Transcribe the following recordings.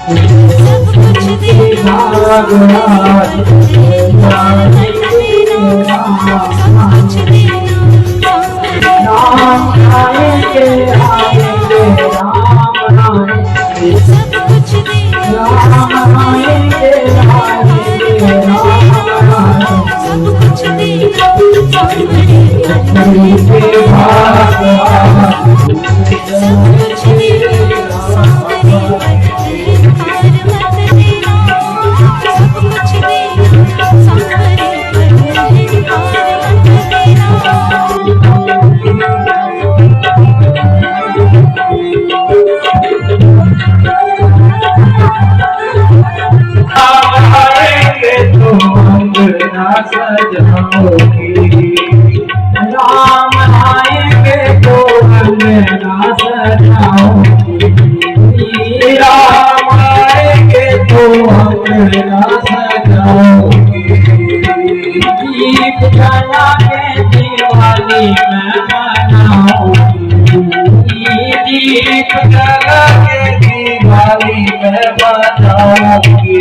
सब कुछ देना नारायण सब कुछ देना राम आएंगे आएंगे राम आएंगे सब कुछ देना राम आएंगे आएंगे राम आएंगे सब कुछ देना सांवरे के भाग सब कुछ देना सांवरे हार मत देना सब कुछ देना सांवरे हार मत देना आएंगे तो अंगना सजाओगी राम आएंगे तो अंगना सजाओगी राम आएंगे तो अंगना सजाओगी दीप जला के दिवाली में मनाओगी दीप जला के दिवाली में बनाओगी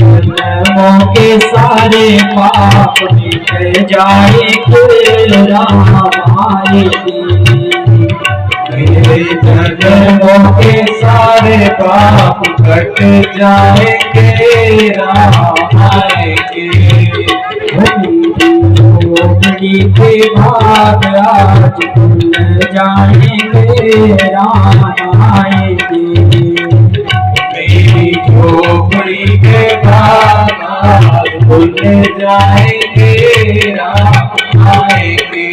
जन्मों के सारे पाप मिट जाएंगे राम आएंगे मेरे जन्मों के सारे पाप कट जाएंगे राम आएंगे झोपड़ी के भाग आज खुल जाएंगे राम आएंगे मेरी झोपड़ी के भाग आज खुल जाएंगे राम आएंगे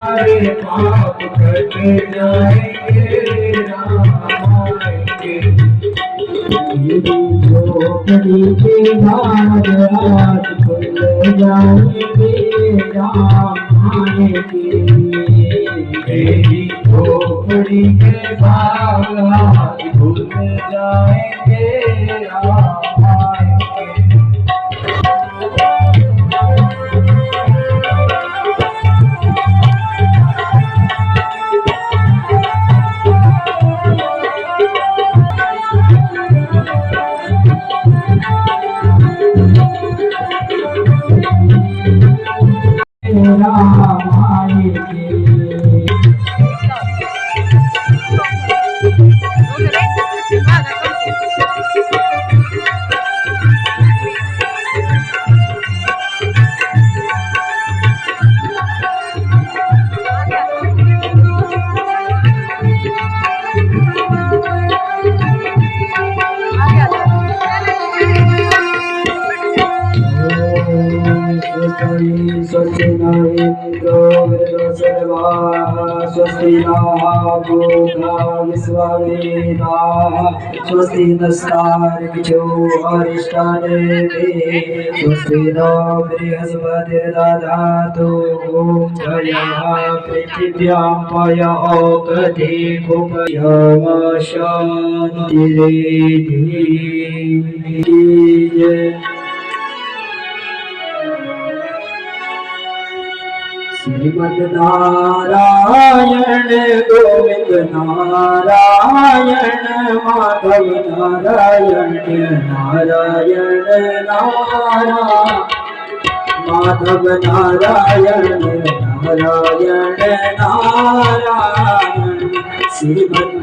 सारे पाप कट जाएंगे राम आएंगे मेरी झोपड़ी के भाग आज खुल जाएंगे राम आएंगे मेरी झोपड़ी के भाग आज खुल जाएंगे राम आएंगे राम आएंगे स्वस्ति न इंद्रो वृद्धसर्वाः स्वस्ति नः पूषा विश्ववेदाः स्वस्ति नस्तार्क्ष्यो अरिष्टनेमिः स्वस्ति नो बृहस्पतिर्दधातु ॐ जयः पृथिव्यां पयोकधि भूपयमशान्तिरेधि श्रीमद् नारायण गोविंद नारायण माधव नारायण नारायण नारायण माधव नारायण नारायण नारायण श्रीमद्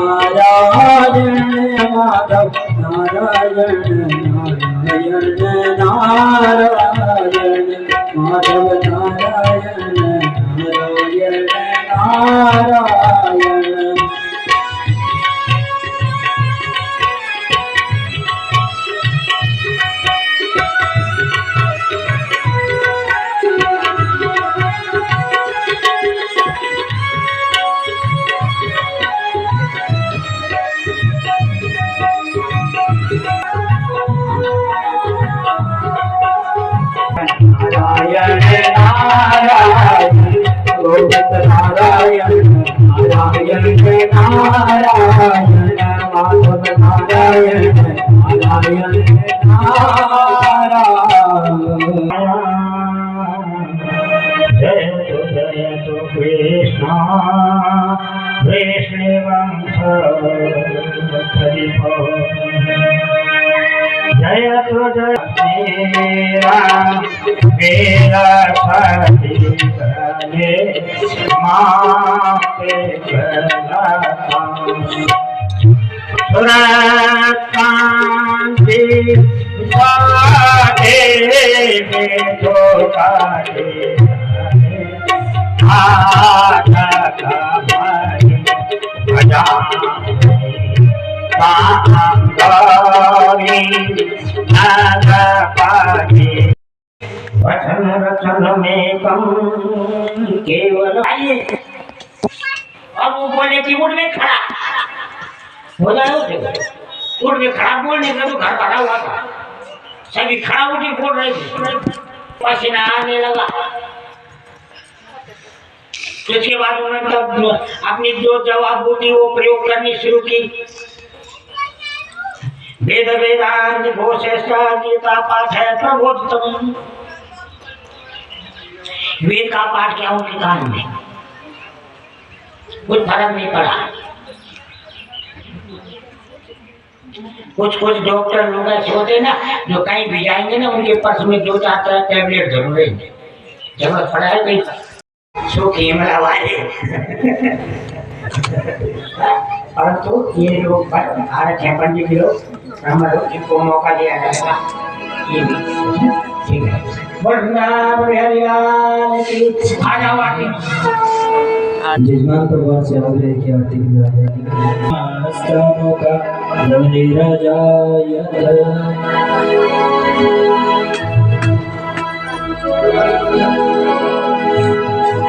नारायण माधव नारायण नारायण नारायण माधव नारायण नारायण नारायण नारायण नारायण गोविंद नारायण कृष्ण वैष्णवंश जय तो जय मेरा मेरा साथी करे माँ पे सुरकांति साधे में धोखाधे आधा का भाई वचन रचन में कम केवल आइए। अब वो बोले कि उठ में खड़ा हो जाए, उठ में खड़ा बोलने का तो घर भरा हुआ था, सभी खड़ा उठी बोल रहे थे, पसीना आने लगा। उसके बाद उन्होंने अपनी जो जवाब बुद्धि वो प्रयोग करनी शुरू की। वेद वेदांत घोषेष्ठा गीता पाठ है प्रबोधतम। वेद का पाठ क्या उनके कान में कुछ फर्क नहीं पड़ा। कुछ डॉक्टर लोग ऐसे होते ना जो कहीं भी जाएंगे ना उनके पर्स में 2-4 टैबलेट जरूर रहेंगे, जरूरत पड़ा है कहीं सुखी हिमला वाले। परंतु ये लोग भारत है पंडित लोग ब्राह्मण लोग जिनको मौका दिया जाएगा ये भी ठीक है। जजमान परिवार से आग्रह की आरती की जा रही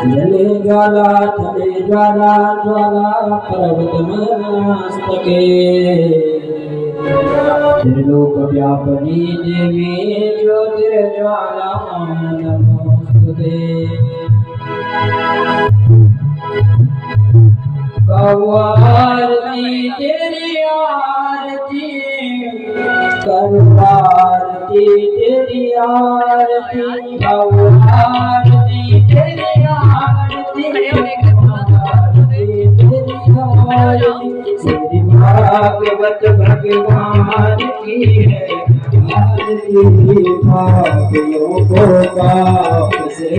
जले ज्वाला तले ज्वाला ज्वाला पर्वत मस्तके त्रिलोक व्यापिनी देवी ज्योतिर्ज्वाला नमोस्तुते। कौआरती तेरी आरती करुआरती तेरी आरती कौआरती तेरी आरती श्री भागवत भगवान की है आरती भाग्यों को पाप से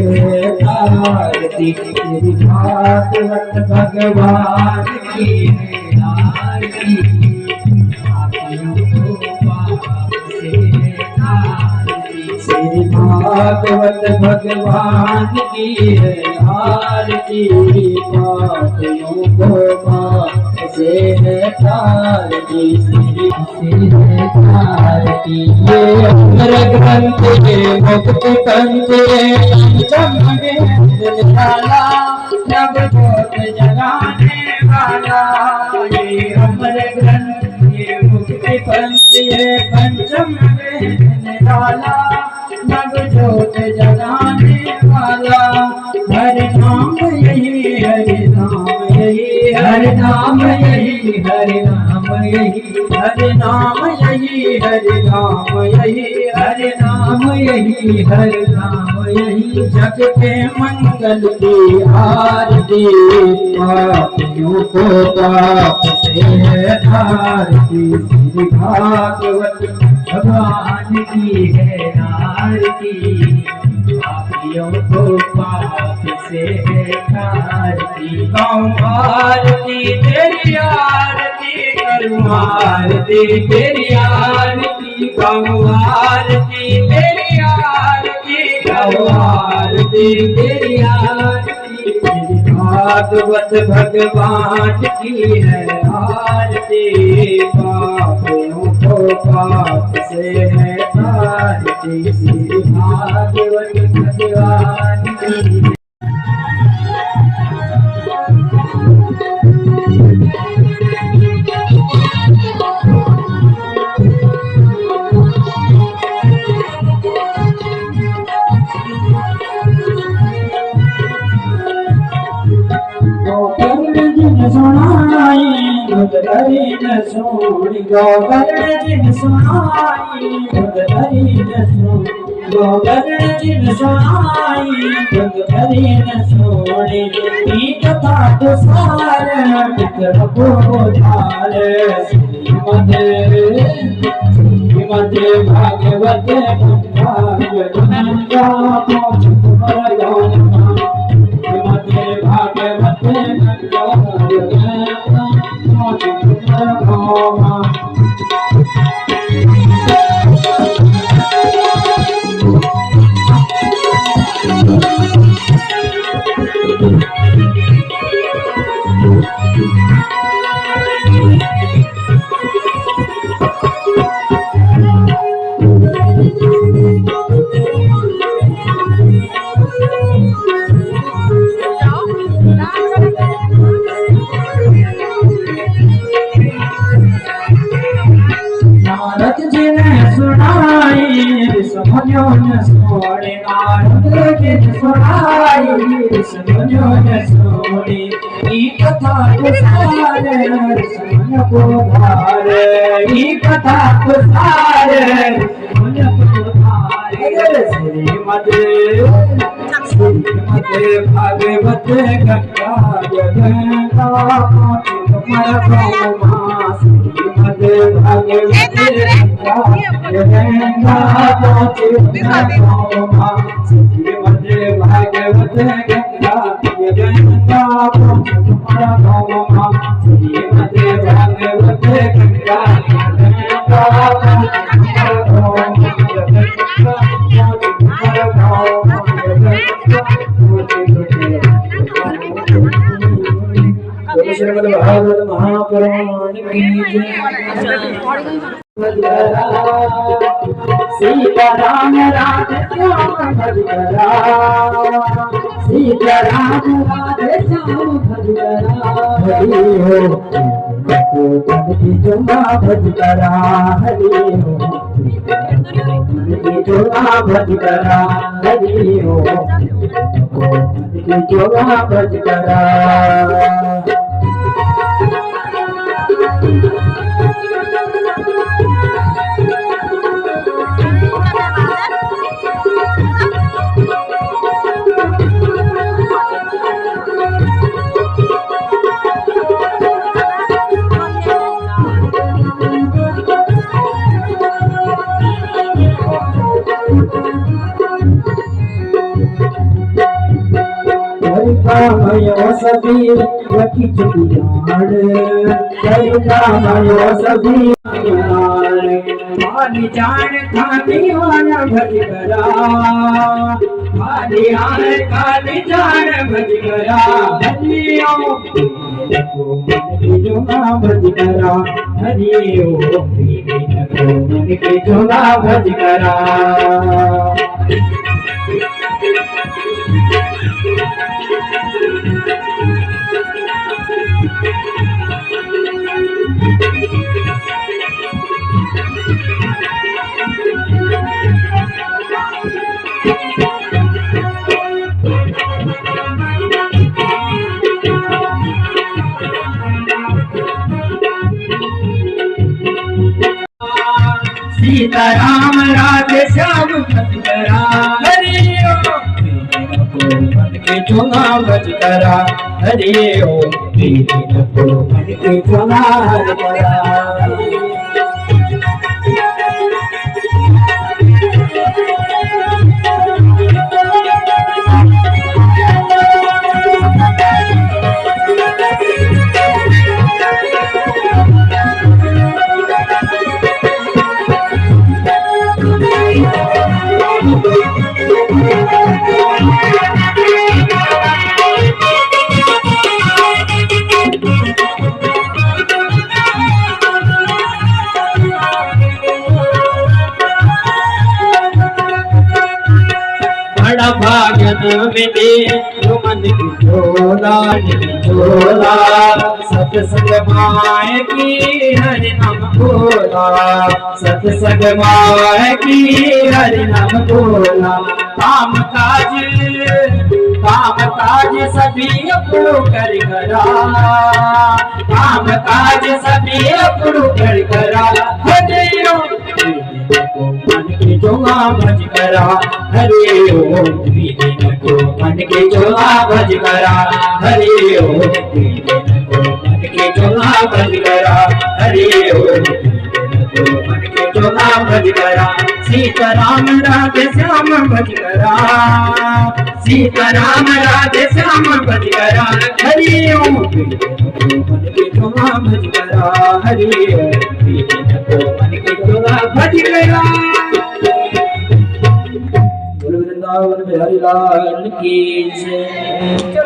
आरती श्री भागवत भगवान की है आरती भाग्यों को पाप से आरती श्री भागवत भगवान की है आरती भाग्यों को पाप से है आरती श्री आरती ये अमर ग्रंथ है मुक्ति पंथ है पंचम निराला नव जोत जगाने वाला। ये अमर ग्रंथ ये मुक्ति पंथ है पंचम निराला नव जोत जगाने वाला। हर नाम यही हरि नाम यही हरि नाम यही हरि नाम यही हरि नाम यही हरि नाम यही हरि नाम यही हरि नाम यही जग के मंगल की आरती पापियों को पाप से आरती श्री भागवत भगवान की है आरती पापियों को पाप से आरती। गाँव आरती तेरी आरती करूँ आरती तेरी आरती गाँव आरती तेरी आरती गाँव आरती तेरी आरती भागवत भगवान की है आरती पापियों को पाप से है आरती श्री भागवत भगवान की। धरी न सोनी गौकर जिन सुनाई धरी न सोनी गोबर जिन सुनाई जग भरी न सोने की कथा तो सार बिकर को धार श्रीमद भागवत गंगा पहुँच तुम्हारा गाँव श्रीमद भागवत गंगा पहुँच तुम्हारा गाँव नारद जी ने सुनाई समझो न सोने नारद जी ने सुनाई समझो न सोने ई कथा को सारे समझ को धारे ई कथा को सारे समझ को धारे श्रीमद भागवत गंगा गंगा तुम्हारा ब्रह्मा श्रीमद भागवत गंगा ब्रह्मा श्रीमद भागवत गंगा गंगा तुम्हारा ब्रह्मा श्रीमद भागवत गंगा श्रीमद् भागवत महापुराण की सीता राम राधे श्याम भजरा सीता राम राधे श्याम भजरा हरि हो तन की जुमा भजरा हरि हो तन की जुमा भजरा हरि हो तन की जुमा भजरा मयो सभी रखी चुकियाड़ मयो सभी मानी जान खानी वाला भजगरा मानी आन खानी जान भजगरा हरियो मन की जोना भजगरा हरियो मन की जोना भजगरा सीता राम राधे श्याम भजरा हरि मन के चुना भजरा हरि मन के चुना भजरा बड़ा भाग्य मिले मन की झोला सत्संग माए की हरि नाम बोला सत्संग माए की हरि नाम बोला काम काज सभी अपनो कर करा काम काज सभी अपनो कर करा मन की जो चोला भज करा हरे ओम त्रिदिन को मन के चोला भज करा हरे ओम त्रिदिन को मन के चोला भज करा हरे ओम त्रिदिन को मन के चोला भज करा सीताराम राधे श्याम भज करा सीताराम राधे श्याम भज करा हरि ओम मन के चोला भज करा हरि ओम मन के चोला भज करा। बोलो वृंदावन बिहारी लाल की जय।